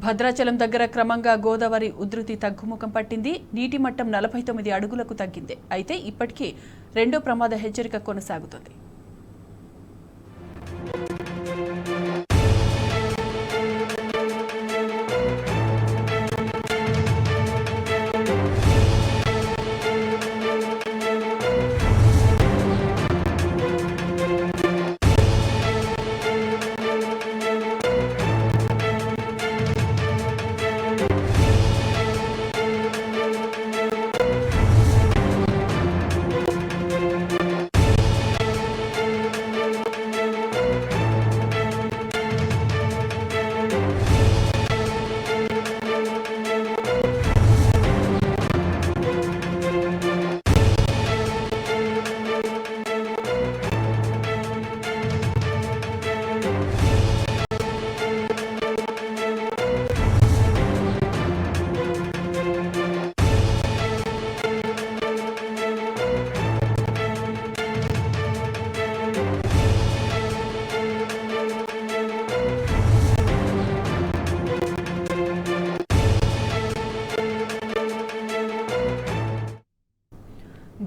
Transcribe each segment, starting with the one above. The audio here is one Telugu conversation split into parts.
భద్రాచలం దగ్గర క్రమంగా గోదావరి ఉధృతి తగ్గుముఖం పట్టింది. నీటి మట్టం 49 అడుగులకు తగ్గింది. అయితే ఇప్పటికీ రెండో ప్రమాద హెచ్చరిక కొనసాగుతుంది.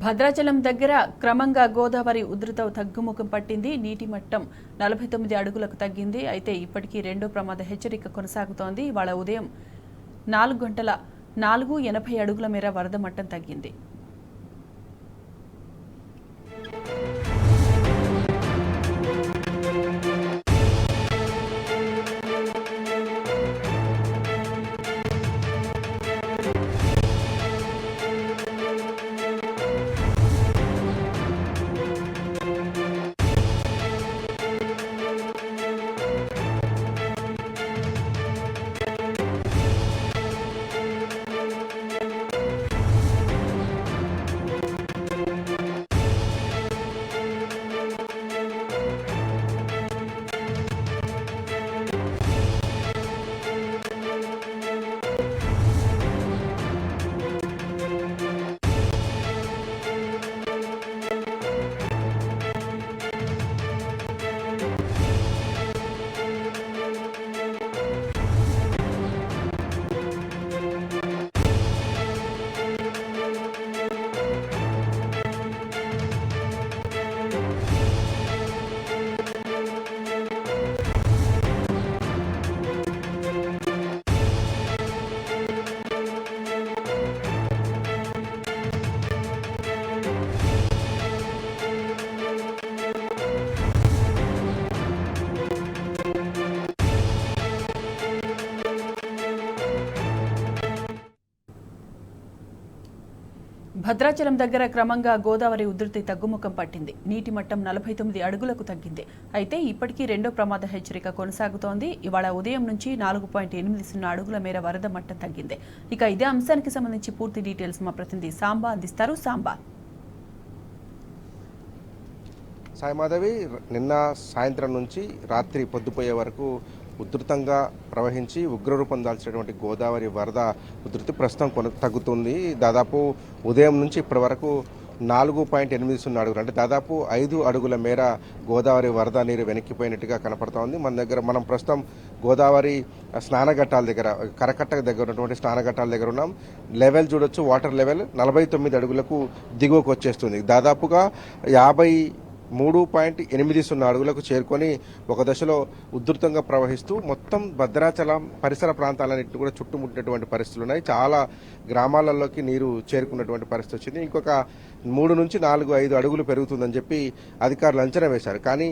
భద్రాచలం దగ్గర క్రమంగా గోదావరి ఉధృత తగ్గుముఖం పట్టింది. నీటి మట్టం 49 అడుగులకు తగ్గింది. అయితే ఇప్పటికీ రెండో ప్రమాద హెచ్చరిక కొనసాగుతోంది. ఇవాళ ఉదయం 4 గంటల 480 అడుగుల మేర వరద మట్టం తగ్గింది. భద్రాచలం దగ్గర క్రమంగా గోదావరి ఉధృతి తగ్గుముఖం పట్టింది. నీటి మట్టం 49 అడుగులకు తగ్గింది. అయితే ఇప్పటికీ రెండో ప్రమాద హెచ్చరిక కొనసాగుతోంది. ఇవాళ ఉదయం నుంచి 4.80 అడుగుల మేర వరద మట్టం తగ్గింది. ఇక ఇదే అంశానికి సంబంధించి పూర్తి డీటెయిల్స్ మా ప్రతినిధి సాంబా అందిస్తారు. సాంబా, సాయిమాధవి, నిన్న సాయంత్రం నుంచి రాత్రి పొద్దుపోయే వరకు ఉధృతంగా ప్రవహించి ఉగ్రరూపం దాల్చినటువంటి గోదావరి వరద ఉధృతి ప్రస్తుతం తగ్గుతుంది. దాదాపు ఉదయం నుంచి ఇప్పటి వరకు 4.80 అడుగులు, అంటే దాదాపు 5 అడుగుల మేర గోదావరి వరద నీరు వెనక్కిపోయినట్టుగా కనపడుతోంది. మనం ప్రస్తుతం గోదావరి స్నానఘట్టాల దగ్గర, కరకట్ట దగ్గర ఉన్నటువంటి స్నానఘట్టాల దగ్గర ఉన్నాం. లెవెల్ చూడొచ్చు, వాటర్ లెవెల్ 49 అడుగులకు దిగువకు వచ్చేస్తుంది. దాదాపుగా 53.80 అడుగులకు చేరుకొని ఒక దశలో ఉధృతంగా ప్రవహిస్తూ మొత్తం భద్రాచలం పరిసర ప్రాంతాలన్నింటినీ కూడా చుట్టుముట్టినటువంటి పరిస్థితులు ఉన్నాయి. చాలా గ్రామాలలోకి నీరు చేరుకున్నటువంటి పరిస్థితి వచ్చింది. ఇంకొక 3 నుంచి 4-5 అడుగులు పెరుగుతుందని చెప్పి అధికారులు అంచనా వేశారు. కానీ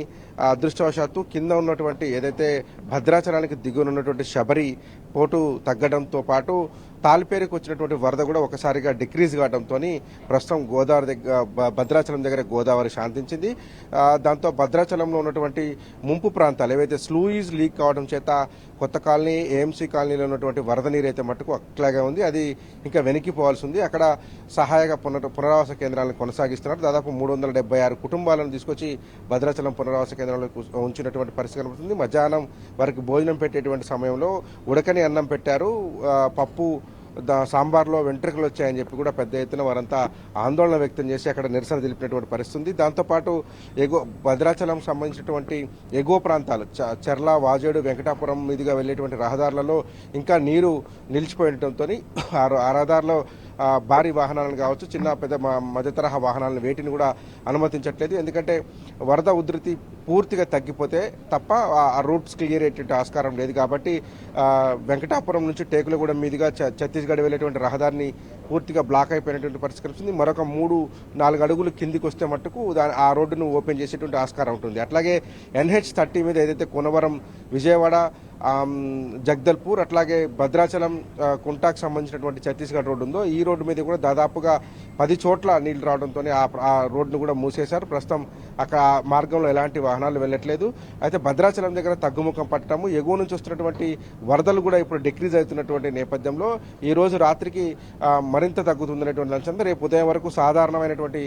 అదృష్టవశాత్తు కింద ఉన్నటువంటి ఏదైతే భద్రాచలానికి దిగువనున్నటువంటి శబరి పోటు తగ్గడంతో పాటు తాలిపేరుకు వచ్చినటువంటి వరద కూడా ఒకసారిగా డిక్రీజ్ కావడంతో ప్రస్తుతం గోదావరి దగ్గర, భద్రాచలం దగ్గర గోదావరి శాంతించింది. దాంతో భద్రాచలంలో ఉన్నటువంటి ముంపు ప్రాంతాలు ఏవైతే స్లూయిస్ లీక్ కావడం చేత కొత్త కాలనీ, ఏఎంసీ కాలనీలో ఉన్నటువంటి వరద నీరు అయితే మట్టుకు అట్లాగే ఉంది. అది ఇంకా వెనక్కిపోవాల్సి ఉంది. అక్కడ సహాయక పునరావాస కేంద్రాలను కొనసాగిస్తున్నారు. దాదాపు 376 కుటుంబాలను తీసుకొచ్చి భద్రాచలం పునరావాస కేంద్రంలో ఉంచినటువంటి పరిస్థితి కనబడుతుంది. మధ్యాహ్నం వారికి భోజనం పెట్టేటువంటి సమయంలో ఉడకని అన్నం పెట్టారు. పప్పు సాంబార్లో వెంట్రుకలు వచ్చాయని చెప్పి కూడా పెద్ద ఎత్తున వారంతా ఆందోళన వ్యక్తం చేసి అక్కడ నిరసన తెలిపినటువంటి పరిస్థితి ఉంది. దాంతోపాటు భద్రాచలం సంబంధించినటువంటి ఎగువ ప్రాంతాలు చెర్ల, వాజేడు, వెంకటాపురం మీదుగా వెళ్ళేటువంటి రహదారులలో ఇంకా నీరు నిలిచిపోయడంతో ఆ రహదారిలో భారీ వాహనాలను కావచ్చు, చిన్న పెద్ద మధ్య తరహా వాహనాలను వేటిని కూడా అనుమతించట్లేదు. ఎందుకంటే వరద ఉధృతి పూర్తిగా తగ్గిపోతే తప్ప ఆ రూట్స్ క్లియర్ అయ్యేటువంటి ఆస్కారం లేదు. కాబట్టి వెంకటాపురం నుంచి టేకులగూడెం మీదుగా ఛత్తీస్గఢ్ వెళ్ళేటువంటి రహదారిని పూర్తిగా బ్లాక్ అయిపోయినటువంటి పరిస్థితి కనిపిస్తుంది. మరొక 3-4 అడుగులు కిందికి వస్తే మట్టుకు ఆ రోడ్డును ఓపెన్ చేసేటువంటి ఆస్కారం ఉంటుంది. అట్లాగే NH30 మీద ఏదైతే కోనవరం, విజయవాడ, జగదల్పూర్, అట్లాగే భద్రాచలం, కుంటాకు సంబంధించినటువంటి ఛత్తీస్గఢ్ రోడ్డు ఉందో ఈ రోడ్డు మీద కూడా దాదాపుగా 10 చోట్ల నీళ్లు రావడంతో ఆ రోడ్డును కూడా మూసేశారు. ప్రస్తుతం అక్కడ మార్గంలో ఎలాంటి వాహనాలు వెళ్ళట్లేదు. అయితే భద్రాచలం దగ్గర తగ్గుముఖం పట్టడము, ఎగువ నుంచి వస్తున్నటువంటి వరదలు కూడా ఇప్పుడు డిక్రీజ్ అవుతున్నటువంటి నేపథ్యంలో ఈ రోజు రాత్రికి మరింత తగ్గుతుందనేటువంటి అంచనా. రేపు ఉదయం వరకు సాధారణమైనటువంటి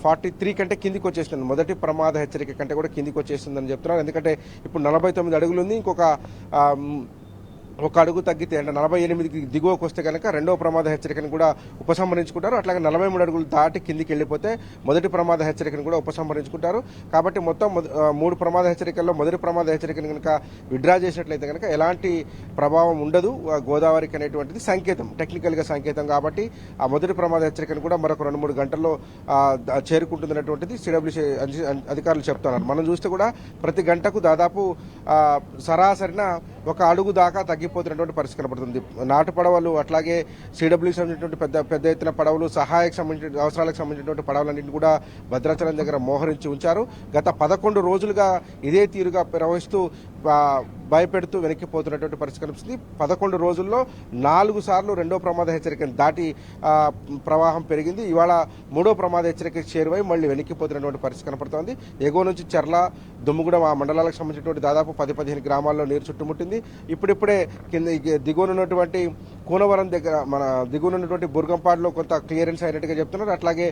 43 కంటే కిందికి వచ్చేస్తుంది. మొదటి ప్రమాద హెచ్చరిక కంటే కూడా కిందికి వచ్చేస్తుందని చెప్తున్నారు. ఎందుకంటే ఇప్పుడు 49 అడుగులు ఉంది. ఇంకొక ఒక అడుగు తగ్గితే అంటే 48కి దిగువకు వస్తే కనుక రెండవ ప్రమాద హెచ్చరికను కూడా ఉపసంహరించుకుంటారు. అట్లాగే 43 అడుగులు దాటి కిందికి వెళ్ళిపోతే మొదటి ప్రమాద హెచ్చరికను కూడా ఉపసంహరించుకుంటారు. కాబట్టి మొత్తం 3 ప్రమాద హెచ్చరికల్లో మొదటి ప్రమాద హెచ్చరికను కనుక విడ్డ్రా చేసినట్లయితే కనుక ఎలాంటి ప్రభావం ఉండదు గోదావరికి అనేటువంటిది సంకేతం, టెక్నికల్గా సంకేతం. కాబట్టి ఆ మొదటి ప్రమాద హెచ్చరికను కూడా మరొక 2-3 గంటల్లో చేరుకుంటుందనేటువంటిది సిడబ్ల్యూసీ అధికారులు చెప్తున్నారు. మనం చూస్తే కూడా ప్రతి గంటకు దాదాపు సరాసరిన ఒక అడుగు దాకా తగ్గిపోతున్నటువంటి పరిస్థితి కనబడుతుంది. నాటు పడవలు, అట్లాగే సిడబ్ల్యూసీ సంబంధించినటువంటి పెద్ద ఎత్తున పడవలు, సహాయక సంబంధించిన అవసరాలకు సంబంధించినటువంటి పడవలన్నింటినీ కూడా భద్రాచలం దగ్గర మోహరించి ఉంచారు. గత 11 రోజులుగా ఇదే తీరుగా ప్రవహిస్తూ భయపెడుతూ వెనక్కిపోతున్నటువంటి పరిస్థితి కనిపిస్తుంది. 11 రోజుల్లో 4 సార్లు రెండో ప్రమాద హెచ్చరికను దాటి ప్రవాహం పెరిగింది. ఇవాళ 3వ ప్రమాద హెచ్చరిక చేరువై మళ్ళీ వెనక్కిపోతున్నటువంటి పరిస్థితి కనపడుతోంది. ఎగువ నుంచి చెర్ల, దుమ్ముగూడెం ఆ మండలాలకు సంబంధించినటువంటి దాదాపు 10-15 గ్రామాల్లో నీరు చుట్టుముట్టింది. ఇప్పుడిప్పుడే దిగువనున్నటువంటి కోనవరం దగ్గర మన దిగువనున్నటువంటి బుర్గంపాడులో కొంత క్లియరెన్స్ అయినట్టుగా చెప్తున్నారు. అట్లాగే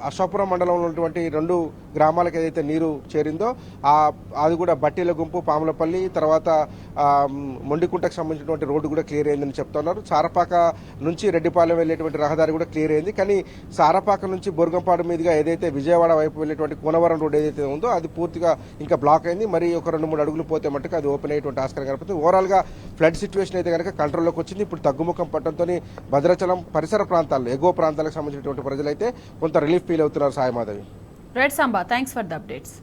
అశోపురం మండలంలో ఉన్నటువంటి 2 గ్రామాలకు ఏదైతే నీరు చేరిందో అది కూడా బట్టీల గుంపు, పాములపల్లి, తర్వాత మొండికుంటకు సంబంధించినటువంటి రోడ్డు కూడా క్లియర్ అయిందని చెప్తున్నారు. సారపాక నుంచి రెడ్డిపాలెం వెళ్ళేటువంటి రహదారి కూడా క్లియర్ అయింది. కానీ సారపాక నుంచి బుర్గంపాడు మీదుగా ఏదైతే విజయవాడ వైపు వెళ్ళేటువంటి కోనవరం రోడ్ ఏదైతే ఉందో అది పూర్తిగా ఇంకా బ్లాక్ అయింది. మరి ఒక 2-3 అడుగులు పోతే మట్టుకు అది ఓపెన్ అయ్యేటువంటి ఆస్కారం కనపడుతుంది. ఓవరాల్గా ఫ్లడ్ సిచ్యువేషన్ అయితే కనుక కంట్రోల్లోకి వచ్చింది. ఇప్పుడు తగ్గుముఖం పట్టడంతో భద్రాచలం పరిసర ప్రాంతాల్లో, ఎగువ ప్రాంతాలకు సంబంధించినటువంటి ప్రజలైతే కొంత రిలీఫ్ ఫీల్ అవుతున్నారు. Sai Madhavi. Right Samba, thanks for the updates.